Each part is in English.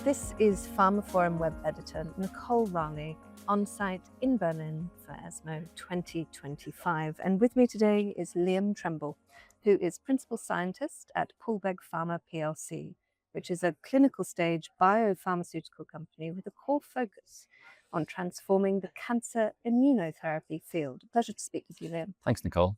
This is pharmaphorum web editor Nicole Raleigh, on site in Berlin for ESMO 2025. And with me today is Liam Tremble, who is principal scientist at Poolbeg Pharma plc, which is a clinical stage biopharmaceutical company with a core focus on transforming the cancer immunotherapy field. Pleasure to speak with you, Liam. Thanks, Nicole.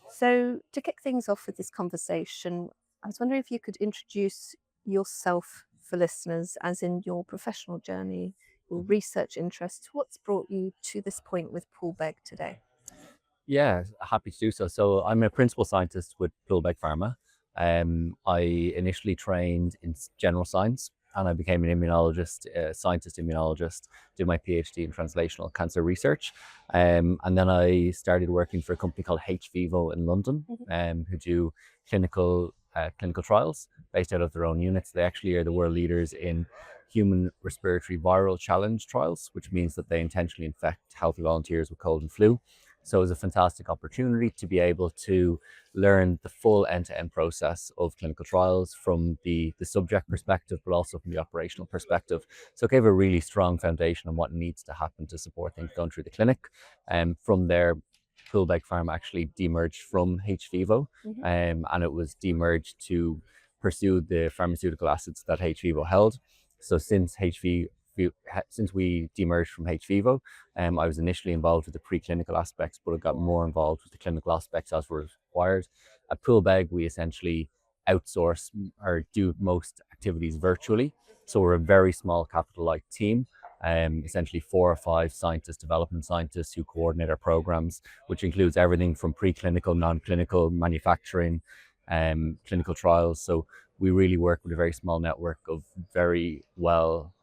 So to kick things off with this conversation, I was wondering if you could introduce yourself for listeners, as in your professional journey, your research interests. What's brought you to this point with Poolbeg today? Yeah, happy to do so. So I'm a principal scientist with Poolbeg Pharma. I initially trained in general science and I became an immunologist, scientist immunologist, did my PhD in translational cancer research. And then I started working for a company called hVivo in London, who do clinical trials based out of their own units. They actually are the world leaders in human respiratory viral challenge trials, which means that they intentionally infect healthy volunteers with cold and flu. So it was a fantastic opportunity to be able to learn the full end-to-end process of clinical trials from the subject perspective, but also from the operational perspective. So it gave a really strong foundation on what needs to happen to support things going through the clinic. And from there, Poolbeg Pharma actually demerged from hVivo, and it was demerged to pursue the pharmaceutical assets that hVivo held. So since we demerged from hVivo, I was initially involved with the preclinical aspects, but I got more involved with the clinical aspects as were required. At Poolbeg, we essentially outsource or do most activities virtually. So we're a very small capital-light team, essentially 4 or 5 development scientists who coordinate our programs, which includes everything from preclinical, non-clinical, manufacturing, clinical trials. So we really work with a very small network of very well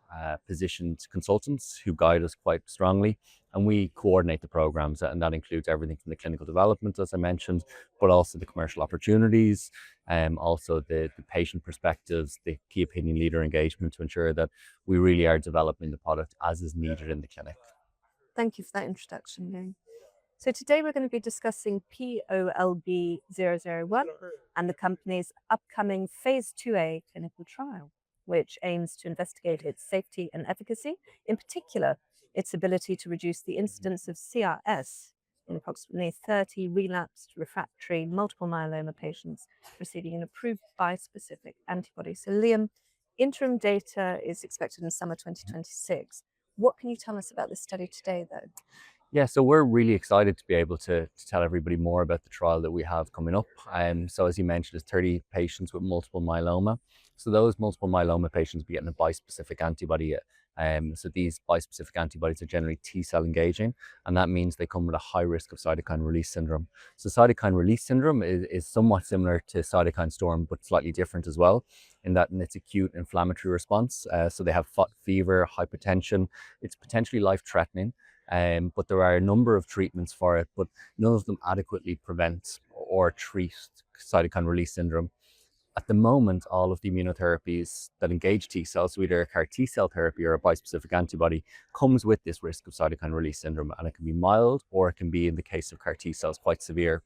positioned consultants who guide us quite strongly, and we coordinate the programs, and that includes everything from the clinical development, as I mentioned, but also the commercial opportunities, also the patient perspectives, the key opinion leader engagement to ensure that we really are developing the product as is needed in the clinic. Thank you for that introduction, Liam. So today we're going to be discussing POLB 001 and the company's upcoming phase 2A clinical trial, which aims to investigate its safety and efficacy, in particular, its ability to reduce the incidence of CRS in approximately 30 relapsed refractory multiple myeloma patients receiving an approved bispecific antibody. So Liam, interim data is expected in summer 2026. What can you tell us about this study today, though? Yeah, so we're really excited to be able to tell everybody more about the trial that we have coming up. So as you mentioned, it's 30 patients with multiple myeloma. So those multiple myeloma patients be getting a bispecific antibody. So these bispecific antibodies are generally T-cell engaging, and that means they come with a high risk of cytokine release syndrome. So cytokine release syndrome is somewhat similar to cytokine storm, but slightly different as well, in that it's acute inflammatory response. So they have fever, hypertension. It's potentially life-threatening. But there are a number of treatments for it, but none of them adequately prevent or treat cytokine release syndrome. At the moment, all of the immunotherapies that engage T cells, so either a CAR T cell therapy or a bispecific antibody, comes with this risk of cytokine release syndrome, and it can be mild, or it can be, in the case of CAR T cells, quite severe.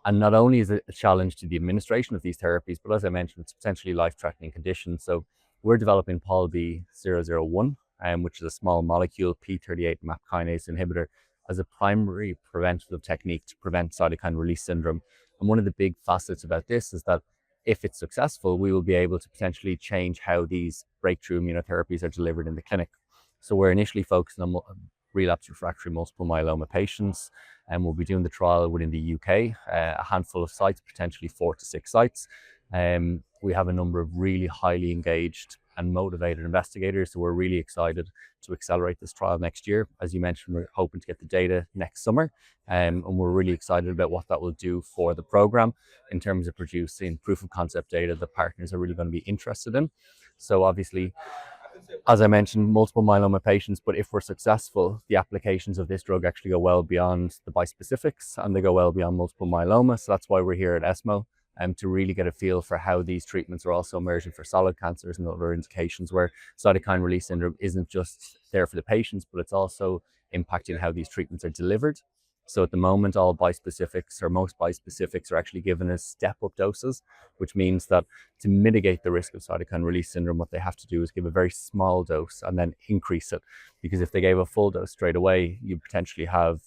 And not only is it a challenge to the administration of these therapies, but as I mentioned, it's potentially life-threatening condition. So we're developing POLB 001, which is a small molecule p38 MAP kinase inhibitor, as a primary preventative technique to prevent cytokine release syndrome. And one of the big facets about this is that if it's successful, we will be able to potentially change how these breakthrough immunotherapies are delivered in the clinic. So we're initially focusing on relapsed refractory multiple myeloma patients, and we'll be doing the trial within the UK, a handful of sites, potentially 4 to 6 sites. We have a number of really highly engaged and motivated investigators, so we're really excited to accelerate this trial next year. As you mentioned, we're hoping to get the data next summer, and we're really excited about what that will do for the program in terms of producing proof of concept data that partners are really going to be interested in. So obviously, as I mentioned, multiple myeloma patients, but if we're successful, the applications of this drug actually go well beyond the bispecifics, and they go well beyond multiple myeloma. So that's why we're here at ESMO, to really get a feel for how these treatments are also emerging for solid cancers and other indications where cytokine release syndrome isn't just there for the patients, but it's also impacting how these treatments are delivered. So at the moment, all bispecifics or most bispecifics are actually given as step-up doses, which means that to mitigate the risk of cytokine release syndrome, what they have to do is give a very small dose and then increase it. Because if they gave a full dose straight away, you potentially have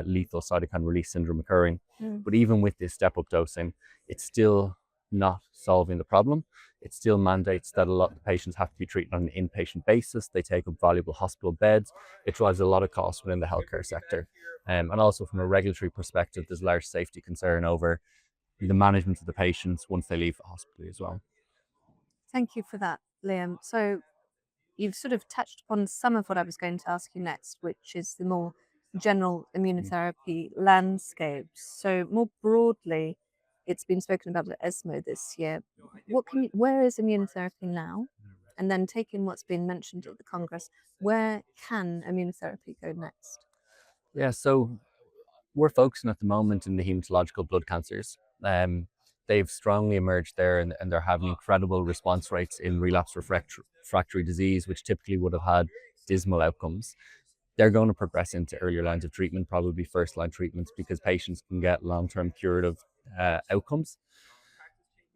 lethal cytokine release syndrome occurring. But even with this step-up dosing, it's still not solving the problem. It still mandates that a lot of patients have to be treated on an inpatient basis. They take up valuable hospital beds. It drives a lot of costs within the healthcare sector. And also from a regulatory perspective, there's large safety concern over the management of the patients once they leave the hospital as well. Thank you for that, Liam. So you've sort of touched upon some of what I was going to ask you next, which is the more general immunotherapy landscape. So more broadly, it's been spoken about at ESMO this year. Where is immunotherapy now? And then taking what's been mentioned at the Congress, where can immunotherapy go next? Yeah, so we're focusing at the moment in the haematological blood cancers. They've strongly emerged there, and they're having incredible response rates in relapsed refractory disease, which typically would have had dismal outcomes. They're going to progress into earlier lines of treatment, probably first line treatments, because patients can get long-term curative outcomes.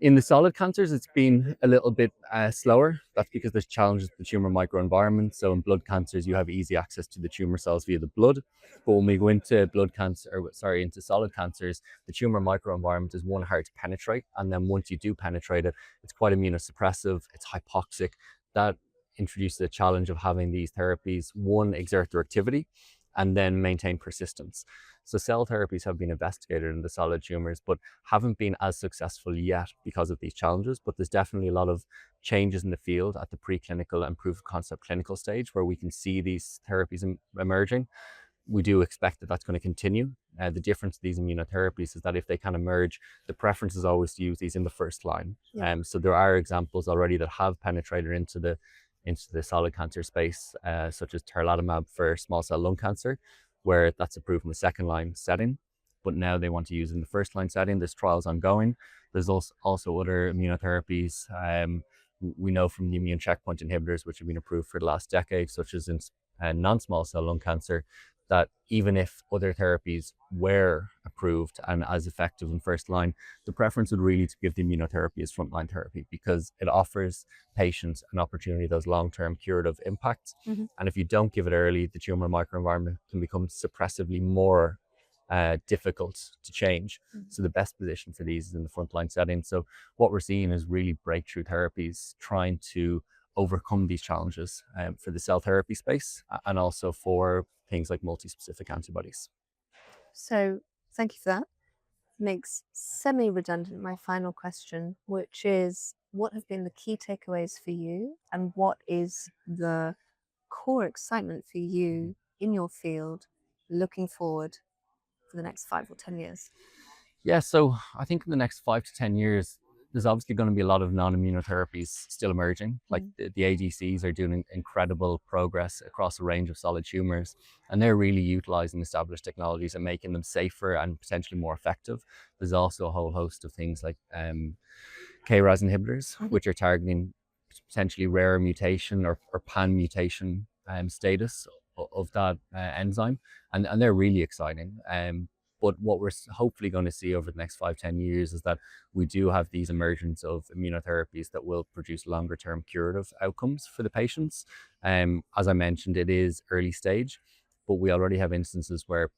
In the solid cancers, it's been a little bit slower. That's because there's challenges with the tumor microenvironment. So in blood cancers, you have easy access to the tumor cells via the blood. But when we go into into solid cancers, the tumor microenvironment is one, hard to penetrate. And then once you do penetrate it, it's quite immunosuppressive, it's hypoxic. That introduces the challenge of having these therapies, one, exert their activity, and then maintain persistence. So cell therapies have been investigated in the solid tumors, but haven't been as successful yet because of these challenges. But there's definitely a lot of changes in the field at the preclinical and proof of concept clinical stage where we can see these therapies emerging. We do expect that that's going to continue. The difference of these immunotherapies is that if they can emerge, the preference is always to use these in the first line. So there are examples already that have penetrated into the solid cancer space, such as tarlatamab for small cell lung cancer, where that's approved in the second line setting, but now they want to use it in the first line setting. There's trials ongoing. There's also other immunotherapies. We know from the immune checkpoint inhibitors, which have been approved for the last decade, such as in non-small cell lung cancer, that even if other therapies were approved and as effective in first line, the preference would really to give the immunotherapy as frontline therapy because it offers patients an opportunity, those long-term curative impacts. And if you don't give it early, the tumor microenvironment can become suppressively more difficult to change. So the best position for these is in the frontline setting. So what we're seeing is really breakthrough therapies trying to overcome these challenges for the cell therapy space and also for things like multi-specific antibodies. So thank you for that. Makes semi-redundant my final question, which is what have been the key takeaways for you and what is the core excitement for you in your field looking forward for the next 5 or 10 years? Yeah, so I think in the next 5 to 10 years, there's obviously going to be a lot of non-immunotherapies still emerging. Like the ADCs are doing incredible progress across a range of solid tumors, and they're really utilizing established technologies and making them safer and potentially more effective. There's also a whole host of things like KRAS inhibitors, which are targeting potentially rare mutation or pan mutation status of that enzyme, and they're really exciting. But what we're hopefully going to see over the next 5-10 years is that we do have these emergence of immunotherapies that will produce longer term curative outcomes for the patients. As I mentioned, it is early stage, but we already have instances where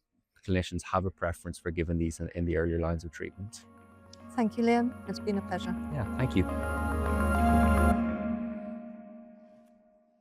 clinicians have a preference for giving these in the earlier lines of treatment. Thank you, Liam. It's been a pleasure. Yeah, thank you.